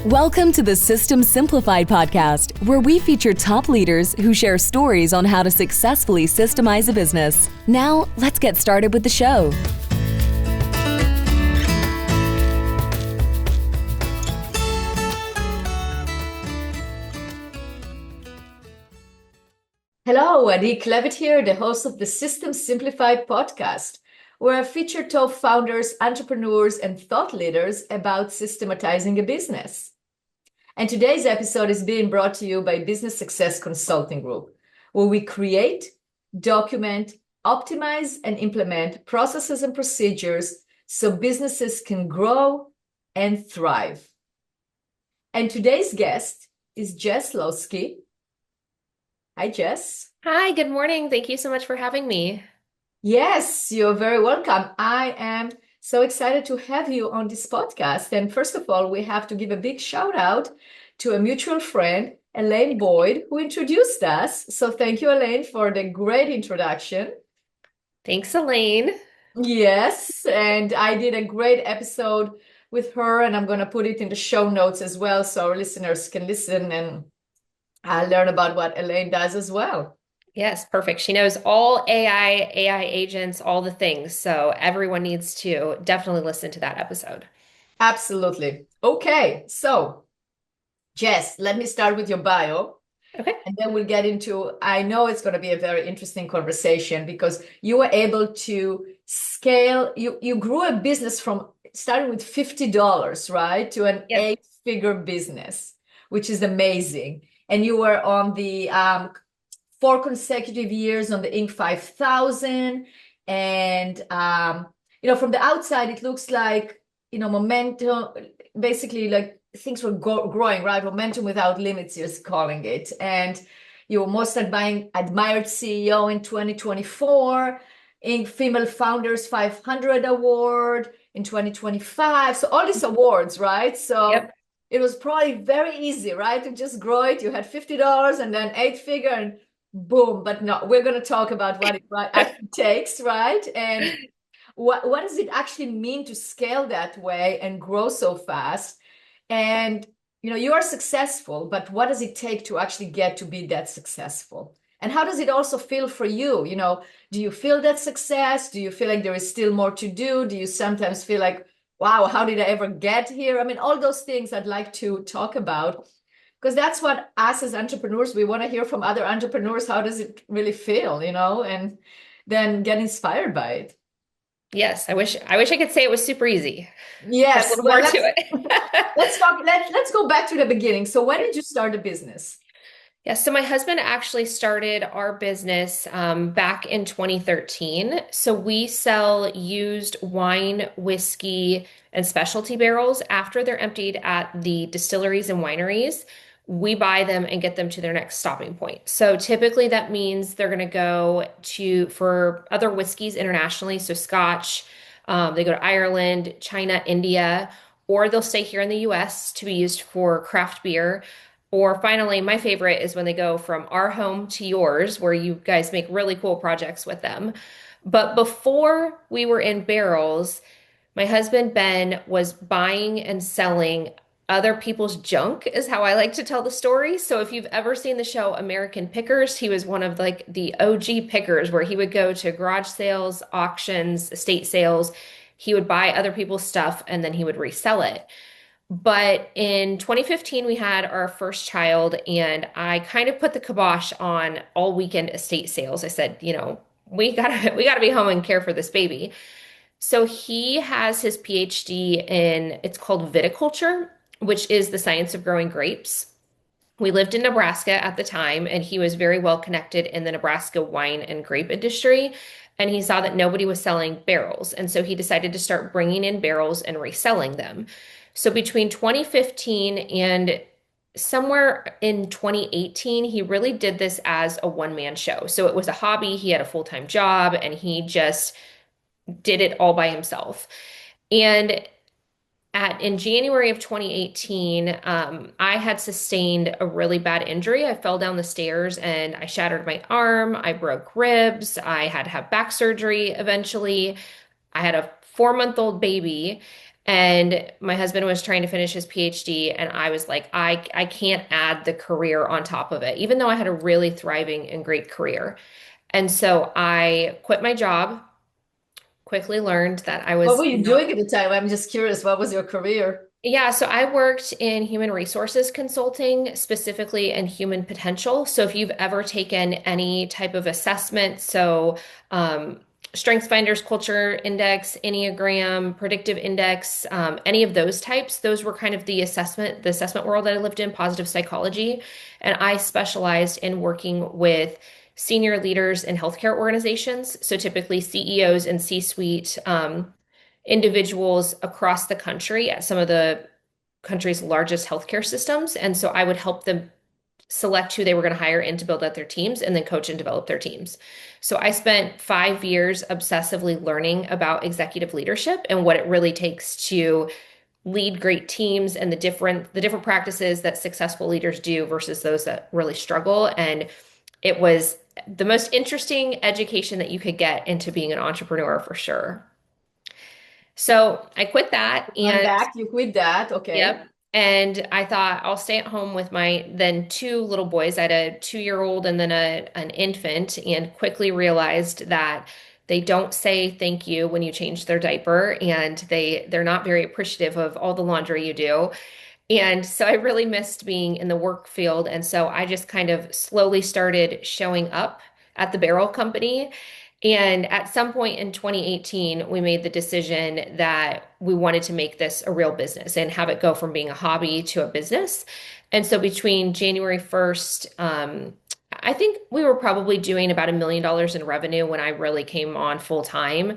Welcome to the System Simplified podcast, where we feature top leaders who share stories on how to successfully systemize a business. Now, let's get started with the show. Hello, Adi Klevit here, the host of the System Simplified podcast, where I feature top founders, entrepreneurs, and thought leaders about systematizing a business. And today's episode is being brought to you by Business Success Consulting Group, where we create, document, optimize, and implement processes and procedures so businesses can grow and thrive. And today's guest is Jess Loseke. Hi, Jess. Hi, good morning. Thank you so much for having me. Yes, you're very welcome. I am so excited to have you on this podcast. And first of all, we have to give a big shout out to a mutual friend, Elaine Boyd, who introduced us. So thank you, Elaine, for the great introduction. Thanks, Elaine. Yes, and I did a great episode with her, and I'm going to put it in the show notes as well, so our listeners can listen and learn about what Elaine does as well. Yes, perfect. She knows all AI agents, all the things. So everyone needs to definitely listen to that episode. Absolutely. Okay, so Jess, let me start with your bio. Okay. And then we'll get into, I know it's going to be a very interesting conversation because you were able to scale, you grew a business from starting with $50, right, to an Yep. eight-figure business, which is amazing. And you were on the 4 consecutive years on the Inc. 5000. And, from the outside, it looks like, momentum, basically like things were growing, right? Momentum without limits, you're calling it. And you were most admired CEO in 2024, Inc. Female Founders 500 Award in 2025. So all these awards, right? So Yep. it was probably very easy, right? To just grow it. You had $50 and then eight-figure and boom. But no, we're going to talk about what it actually takes, right? And what does it actually mean to scale that way and grow so fast? And you are successful, but what does it take to actually get to be that successful? And how does it also feel for you? Do you feel that success? Do you feel like there is still more to do? Do you sometimes feel like, wow, how did I ever get here? I mean, all those things I'd like to talk about, because that's what us as entrepreneurs, we want to hear from other entrepreneurs. How does it really feel, and then get inspired by it. Yes, I wish I could say it was super easy. There's a Yes. little Well, more to it. let's go back to the beginning. So when did you start the business? Yeah, so my husband actually started our business back in 2013. So we sell used wine, whiskey, and specialty barrels after they're emptied at the distilleries and wineries. We buy them and get them to their next stopping point. So typically that means they're going to go for other whiskeys internationally, so Scotch, they go to Ireland, China, India, or they'll stay here in the US to be used for craft beer. Or finally, my favorite is when they go from our home to yours, where you guys make really cool projects with them. But before we were in barrels, my husband Ben was buying and selling other people's junk, is how I like to tell the story. So if you've ever seen the show American Pickers, he was one of like the OG pickers where he would go to garage sales, auctions, estate sales. He would buy other people's stuff and then he would resell it. But in 2015, we had our first child, and I kind of put the kibosh on all weekend estate sales. I said, we gotta be home and care for this baby. So he has his PhD in, it's called viticulture, which is the science of growing grapes. We lived in Nebraska at the time, and he was very well connected in the Nebraska wine and grape industry. And he saw that nobody was selling barrels. And so he decided to start bringing in barrels and reselling them. So between 2015 and somewhere in 2018, he really did this as a one-man show. So it was a hobby. He had a full-time job and he just did it all by himself. And in January of 2018, I had sustained a really bad injury. I fell down the stairs and I shattered my arm. I broke ribs. I had to have back surgery eventually. I had a 4-month-old baby. And my husband was trying to finish his PhD, and I was like, I can't add the career on top of it, even though I had a really thriving and great career. And so I quit my job, quickly learned that I What was were you not. doing at the time? I'm just curious. What was your career? Yeah, so I worked in human resources consulting, specifically in human potential. So if you've ever taken any type of assessment, so Strengths Finders Culture Index, Enneagram, Predictive Index, any of those types, those were kind of the assessment world that I lived in, positive psychology. And I specialized in working with senior leaders in healthcare organizations, so typically CEOs and C-suite individuals across the country at some of the country's largest healthcare systems. And so I would help them select who they were going to hire in to build out their teams and then coach and develop their teams. So I spent 5 years obsessively learning about executive leadership and what it really takes to lead great teams and the different practices that successful leaders do versus those that really struggle. And it was the most interesting education that you could get into being an entrepreneur for sure. So I quit that Going and back, you quit that. Okay. yep. And I thought I'll stay at home with my then two little boys. I had a 2-year-old and then an infant, and quickly realized that they don't say thank you when you change their diaper, and they're not very appreciative of all the laundry you do. And so I really missed being in the work field. And so I just kind of slowly started showing up at the barrel company. And at some point in 2018, we made the decision that we wanted to make this a real business and have it go from being a hobby to a business. And so between January 1st, I think we were probably doing about $1 million in revenue when I really came on full time.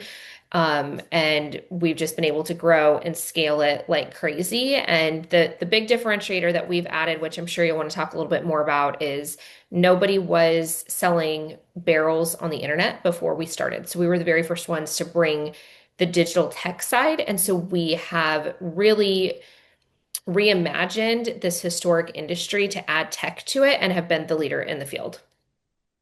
And we've just been able to grow and scale it like crazy. And the big differentiator that we've added, which I'm sure you'll want to talk a little bit more about, is nobody was selling barrels on the internet before we started. So we were the very first ones to bring the digital tech side. And so we have really reimagined this historic industry to add tech to it and have been the leader in the field.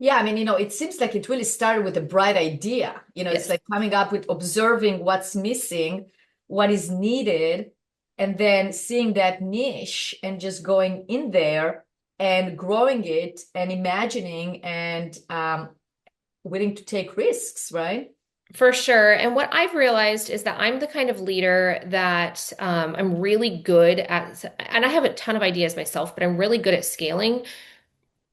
Yeah, I mean, it seems like it really started with a bright idea. It's Yes. like coming up with observing what's missing, what is needed, and then seeing that niche and just going in there and growing it and imagining and willing to take risks, right? For sure. And what I've realized is that I'm the kind of leader that I'm really good at, and I have a ton of ideas myself, but I'm really good at scaling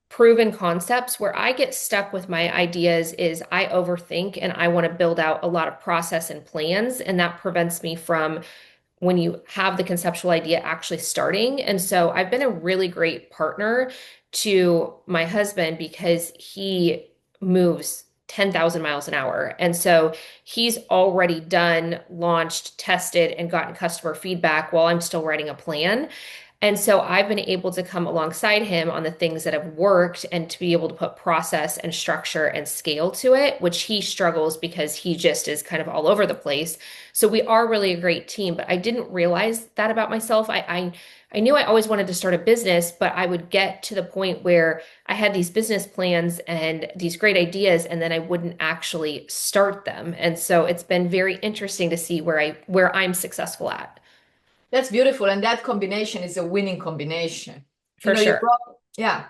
proven concepts. Where I get stuck with my ideas is I overthink and I want to build out a lot of process and plans. And that prevents me from, when you have the conceptual idea, actually starting. And so I've been a really great partner to my husband because he moves 10,000 miles an hour. And so he's already done, launched, tested, and gotten customer feedback while I'm still writing a plan. And so I've been able to come alongside him on the things that have worked and to be able to put process and structure and scale to it, which he struggles because he just is kind of all over the place. So we are really a great team, but I didn't realize that about myself. I knew I always wanted to start a business, but I would get to the point where I had these business plans and these great ideas, and then I wouldn't actually start them. And so it's been very interesting to see where I'm successful at. That's beautiful. And that combination is a winning combination. For sure. Yeah,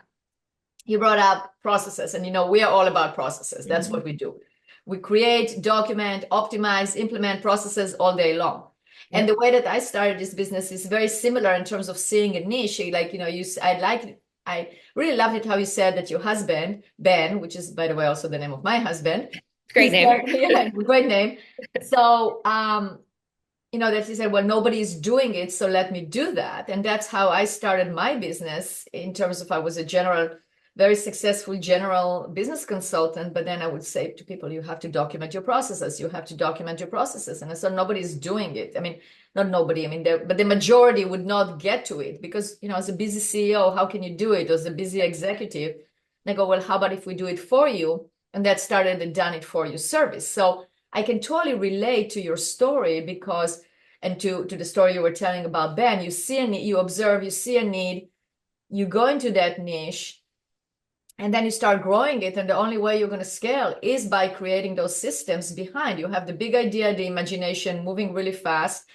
you brought up processes, and we are all about processes. That's what we do. We create, document, optimize, implement processes all day long. And Yep. the way that I started this business is very similar in terms of seeing a niche. Like, I really loved it how you said that your husband, Ben, which is, by the way, also the name of my husband, Great name. yeah, great name. So, that he said, well, nobody's doing it, so let me do that. And that's how I started my business, in terms of I was a very successful general business consultant. But then I would say to people, you have to document your processes. You have to document your processes. And so nobody's doing it. I mean, not nobody, but the majority would not get to it because, as a busy CEO, how can you do it? As a busy executive, and I go, well, how about if we do it for you? And that started the done it for you service. So I can totally relate to your story because, and to the story you were telling about Ben, you see a need, you observe, you see a need, you go into that niche, and then you start growing it. And the only way you're going to scale is by creating those systems behind. You have the big idea, the imagination moving really fast.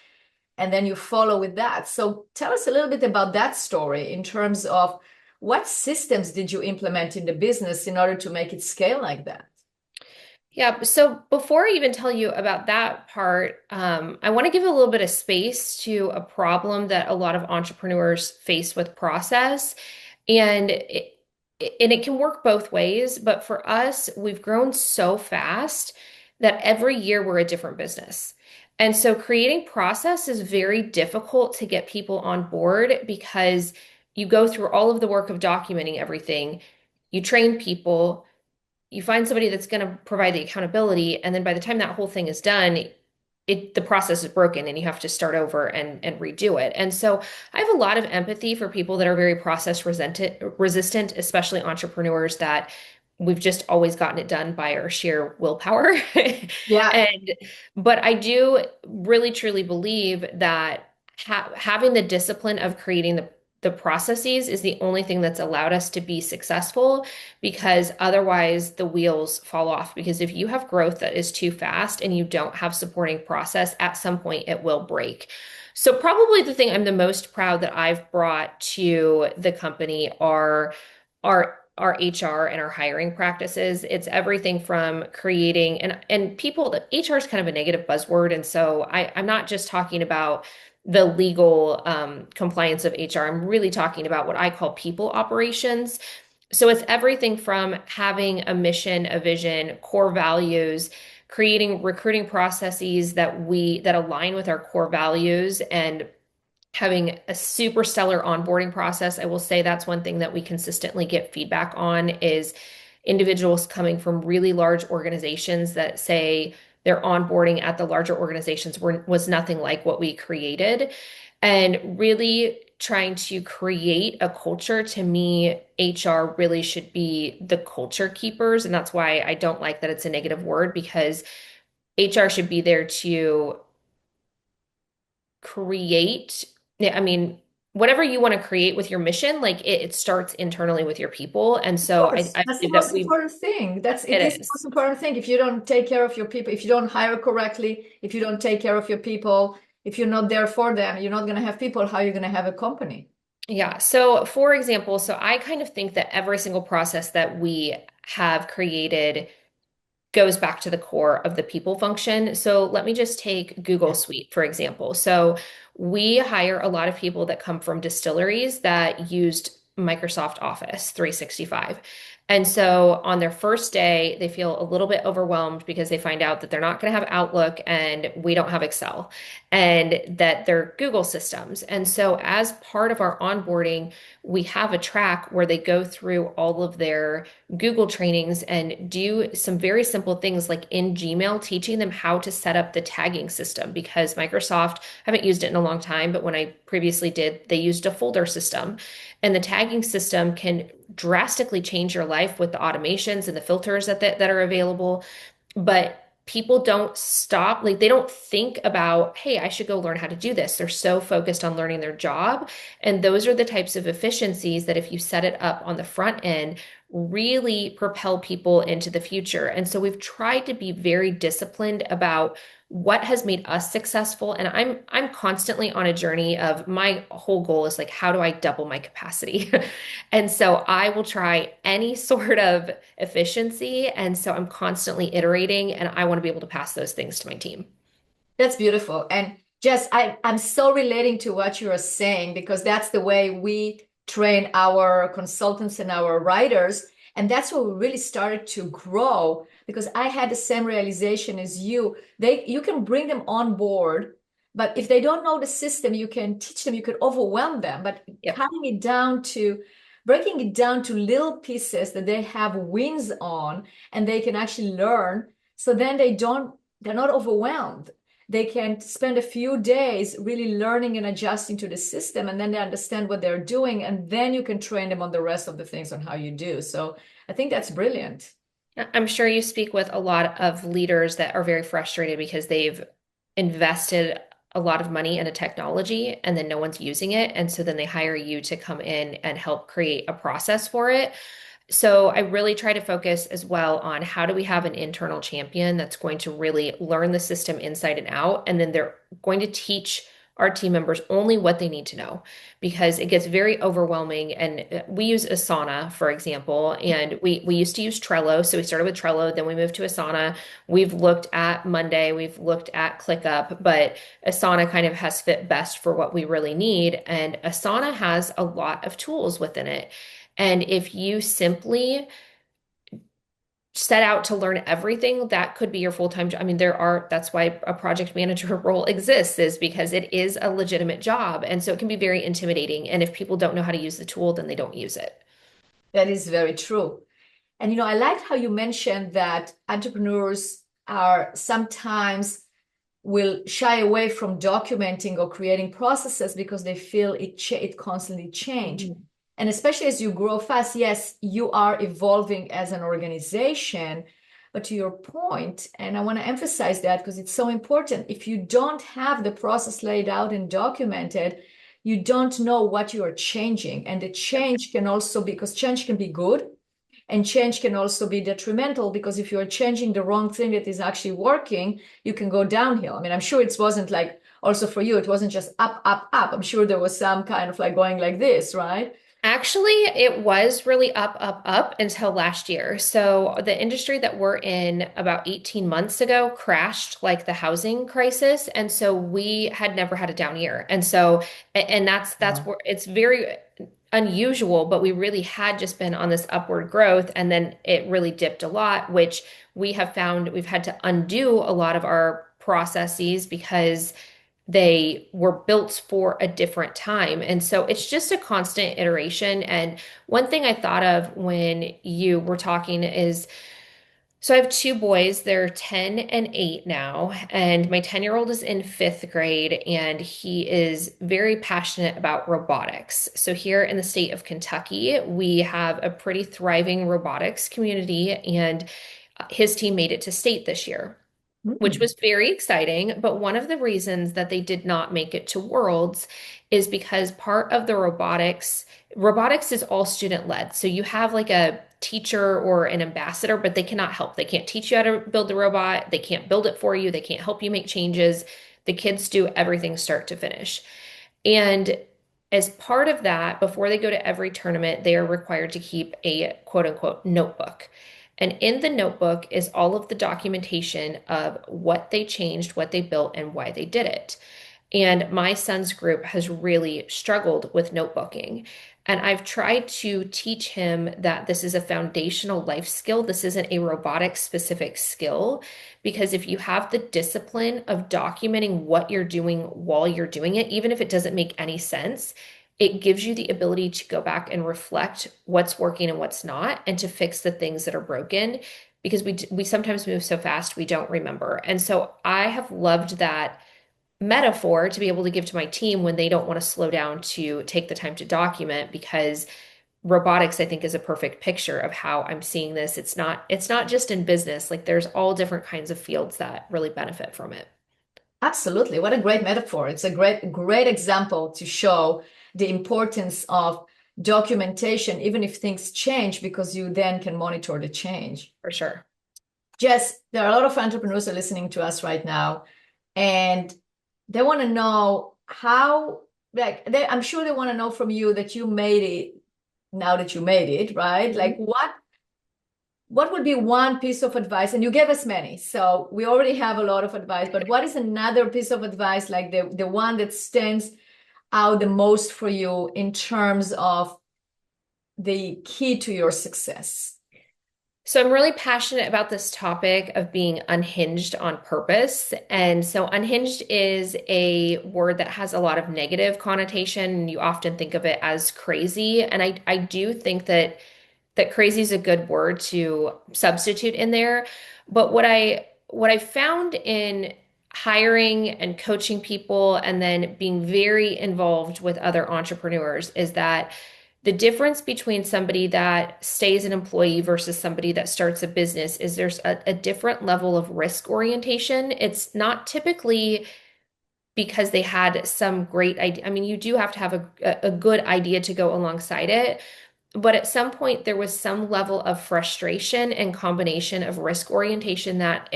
and then you follow with that. So tell us a little bit about that story in terms of what systems did you implement in the business in order to make it scale like that? Yeah, so before I even tell you about that part, I want to give a little bit of space to a problem that a lot of entrepreneurs face with process. And it can work both ways, but for us, we've grown so fast that every year we're a different business. And so creating process is very difficult to get people on board because you go through all of the work of documenting everything, you train people, you find somebody that's going to provide the accountability, and then by the time that whole thing is done, the process is broken and you have to start over and redo it. And so I have a lot of empathy for people that are very resistant, especially entrepreneurs that we've just always gotten it done by our sheer willpower. Yeah, And but I do really truly believe that having the discipline of creating the processes is the only thing that's allowed us to be successful, because otherwise the wheels fall off. Because if you have growth that is too fast and you don't have supporting process, at some point it will break. So probably the thing I'm the most proud that I've brought to the company are our HR and our hiring practices. It's everything from creating and people that HR is kind of a negative buzzword. And so I'm not just talking about the legal compliance of HR. I'm really talking about what I call people operations. So it's everything from having a mission, a vision, core values, creating recruiting processes that align with our core values, and having a super stellar onboarding process. I will say that's one thing that we consistently get feedback on is individuals coming from really large organizations that say their onboarding at the larger organizations was nothing like what we created. And really trying to create a culture, to me, HR really should be the culture keepers. And that's why I don't like that it's a negative word, because HR should be there to create, yeah, I mean, whatever you want to create with your mission, like it starts internally with your people. And so course. I That's the believe that most important thing. It it is the most is. important thing. If you don't take care of your people, if you don't hire correctly, if you don't take care of your people, if you're not there for them, you're not going to have people. How are you going to have a company? Yeah. So for example, so I kind of think that every single process that we have created goes back to the core of the people function. So let me just take Google Yeah. Suite, for example. So we hire a lot of people that come from distilleries that used Microsoft Office 365. And so on their first day, they feel a little bit overwhelmed because they find out that they're not going to have Outlook and we don't have Excel, and that they're Google systems. And so as part of our onboarding, we have a track where they go through all of their Google trainings and do some very simple things like in Gmail, teaching them how to set up the tagging system, because Microsoft, I haven't used it in a long time, but when I previously did, they used a folder system. And the tagging system can drastically change your life with the automations and the filters that are available. But people don't stop, like they don't think about, hey, I should go learn how to do this. They're so focused on learning their job. And those are the types of efficiencies that if you set it up on the front end, really propel people into the future. And so we've tried to be very disciplined about what has made us successful. And I'm constantly on a journey of, my whole goal is like, how do I double my capacity? And so I will try any sort of efficiency. And so I'm constantly iterating, and I want to be able to pass those things to my team. That's beautiful. And Jess, I'm so relating to what you are saying because that's the way we train our consultants and our writers. And that's where we really started to grow because I had the same realization as you. You can bring them on board, but if they don't know the system, you can teach them, you can overwhelm them. But Yep. cutting it down to breaking it down to little pieces that they have wins on and they can actually learn. So then they're not overwhelmed. They can spend a few days really learning and adjusting to the system, and then they understand what they're doing, and then you can train them on the rest of the things on how you do. So I think that's brilliant. I'm sure you speak with a lot of leaders that are very frustrated because they've invested a lot of money in a technology and then no one's using it. And so then they hire you to come in and help create a process for it. So I really try to focus as well on how do we have an internal champion that's going to really learn the system inside and out, and then they're going to teach our team members only what they need to know because it gets very overwhelming. And we use Asana, for example, and we used to use Trello. So we started with Trello, then we moved to Asana. We've looked at Monday, we've looked at ClickUp, but Asana kind of has fit best for what we really need. And Asana has a lot of tools within it. And if you simply set out to learn everything, that could be your full-time job. I mean, that's why a project manager role exists, is because it is a legitimate job. And so it can be very intimidating. And if people don't know how to use the tool, then they don't use it. That is very true. And I liked how you mentioned that entrepreneurs are sometimes will shy away from documenting or creating processes because they feel it constantly change. Mm-hmm. And especially as you grow fast, yes, you are evolving as an organization. But to your point, and I want to emphasize that because it's so important, if you don't have the process laid out and documented, you don't know what you are changing. And the change can also, because change can be good, and change can also be detrimental, because if you're changing the wrong thing that is actually working, you can go downhill. I mean, I'm sure it wasn't like, also for you, it wasn't just up, up, up. I'm sure there was some kind of like going like this, right? Actually, it was really up, up, up until last year. So the industry that we're in about 18 months ago crashed like the housing crisis. And so we had never had a down year. And so, and that's where it's very unusual, but we really had just been on this upward growth. And then it really dipped a lot, which we have found we've had to undo a lot of our processes because they were built for a different time. And so it's just a constant iteration. And one thing I thought of when you were talking is, so I have two boys, they're 10 and 8 now, and my 10-year-old is in 5th grade, and he is very passionate about robotics. So here in the state of Kentucky, we have a pretty thriving robotics community, and his team made it to state this year, which was very exciting. But one of the reasons that they did not make it to Worlds is because part of the robotics is all student led. So you have like a teacher or an ambassador, but they cannot help. They can't teach you how to build the robot. They can't build it for you. They can't help you make changes. The kids do everything start to finish. And as part of that, before they go to every tournament, they are required to keep a quote unquote notebook. And in the notebook is all of the documentation of what they changed, what they built, and why they did it. And my son's group has really struggled with notebooking. And I've tried to teach him that this is a foundational life skill. This isn't a robotics specific skill, because if you have the discipline of documenting what you're doing while you're doing it, even if it doesn't make any sense, it gives you the ability to go back and reflect what's working and what's not, and to fix the things that are broken, because we sometimes move so fast we don't remember. And so I have loved that metaphor to be able to give to my team when they don't want to slow down to take the time to document, because robotics, I think, is a perfect picture of how I'm seeing this. It's not just in business. Like, there's all different kinds of fields that really benefit from it. Absolutely. What a great metaphor. It's a great example to show the importance of documentation, even if things change, because you then can monitor the change. For sure. Jess, there are a lot of entrepreneurs are listening to us right now, and they want to know how, like, I'm sure they want to know from you that you made it, now that you made it, right? Mm-hmm. Like, what would be one piece of advice? And you gave us many, so we already have a lot of advice, but what is another piece of advice, like the one that stands out the most for you in terms of the key to your success? So I'm really passionate about this topic of being unhinged on purpose. And so unhinged is a word that has a lot of negative connotation. You often think of it as crazy. And I do think that crazy is a good word to substitute in there. But what I found in hiring and coaching people and then being very involved with other entrepreneurs is that the difference between somebody that stays an employee versus somebody that starts a business is there's a different level of risk orientation. It's not typically because they had some great idea. I mean, you do have to have a good idea to go alongside it. But at some point, there was some level of frustration and combination of risk orientation that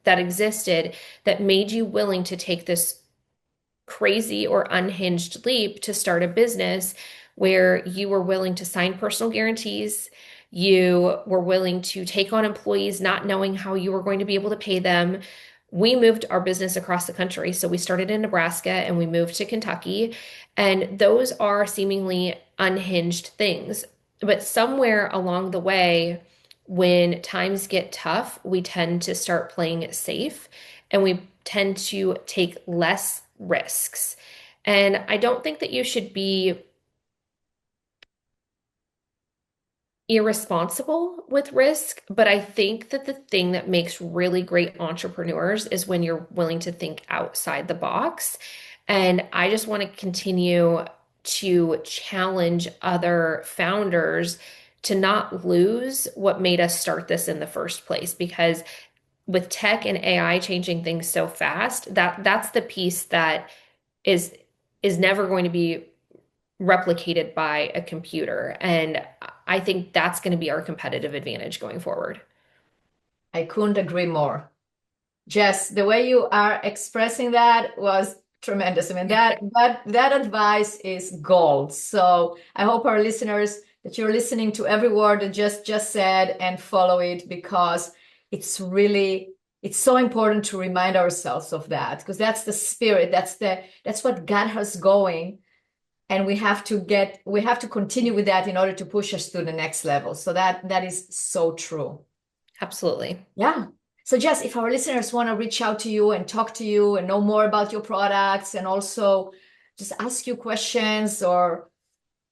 existed that made you willing to take this crazy or unhinged leap to start a business where you were willing to sign personal guarantees. You were willing to take on employees not knowing how you were going to be able to pay them. We moved our business across the country. So we started in Nebraska and we moved to Kentucky. And those are seemingly unhinged things. But somewhere along the way, when times get tough, we tend to start playing it safe and we tend to take less risks. And I don't think that you should be irresponsible with risk, but I think that the thing that makes really great entrepreneurs is when you're willing to think outside the box. And I just want to continue to challenge other founders to not lose what made us start this in the first place, because with tech and AI changing things so fast, that's the piece that is never going to be replicated by a computer. And I think that's going to be our competitive advantage going forward. I couldn't agree more. Jess, the way you are expressing that was tremendous. I mean, that advice is gold. So I hope our listeners that you're listening to every word that just said and follow it, because it's so important to remind ourselves of that, because that's the spirit, that's what got us going. And we have to continue with that in order to push us to the next level. So that is so true. Absolutely. Yeah. So Jess, if our listeners want to reach out to you and talk to you and know more about your products and also just ask you questions, or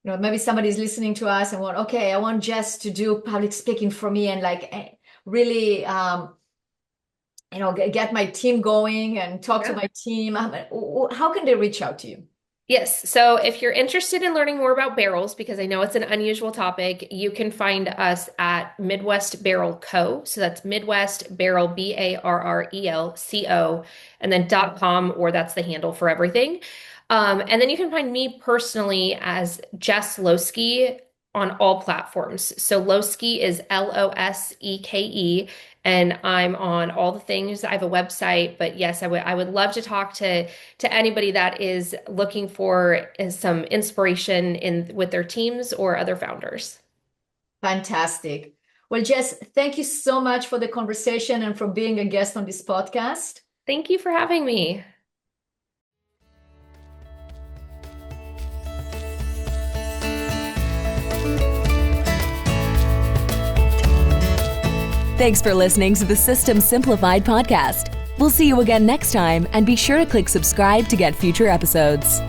maybe somebody's listening to us and I want Jess to do public speaking for me and really get my team going and talk to my team. How can they reach out to you? Yes. So if you're interested in learning more about barrels, because I know it's an unusual topic, you can find us at Midwest Barrel Co. So that's Midwest Barrel, BARRELCO, and then .com, or that's the handle for everything. And then you can find me personally as Jess Loseke on all platforms. So Loseke is LOSEKE, and I'm on all the things. I have a website, but yes, I would love to talk to anybody that is looking for some inspiration with their teams or other founders. Fantastic. Well, Jess, thank you so much for the conversation and for being a guest on this podcast. Thank you for having me. Thanks for listening to the System Simplified podcast. We'll see you again next time, and be sure to click subscribe to get future episodes.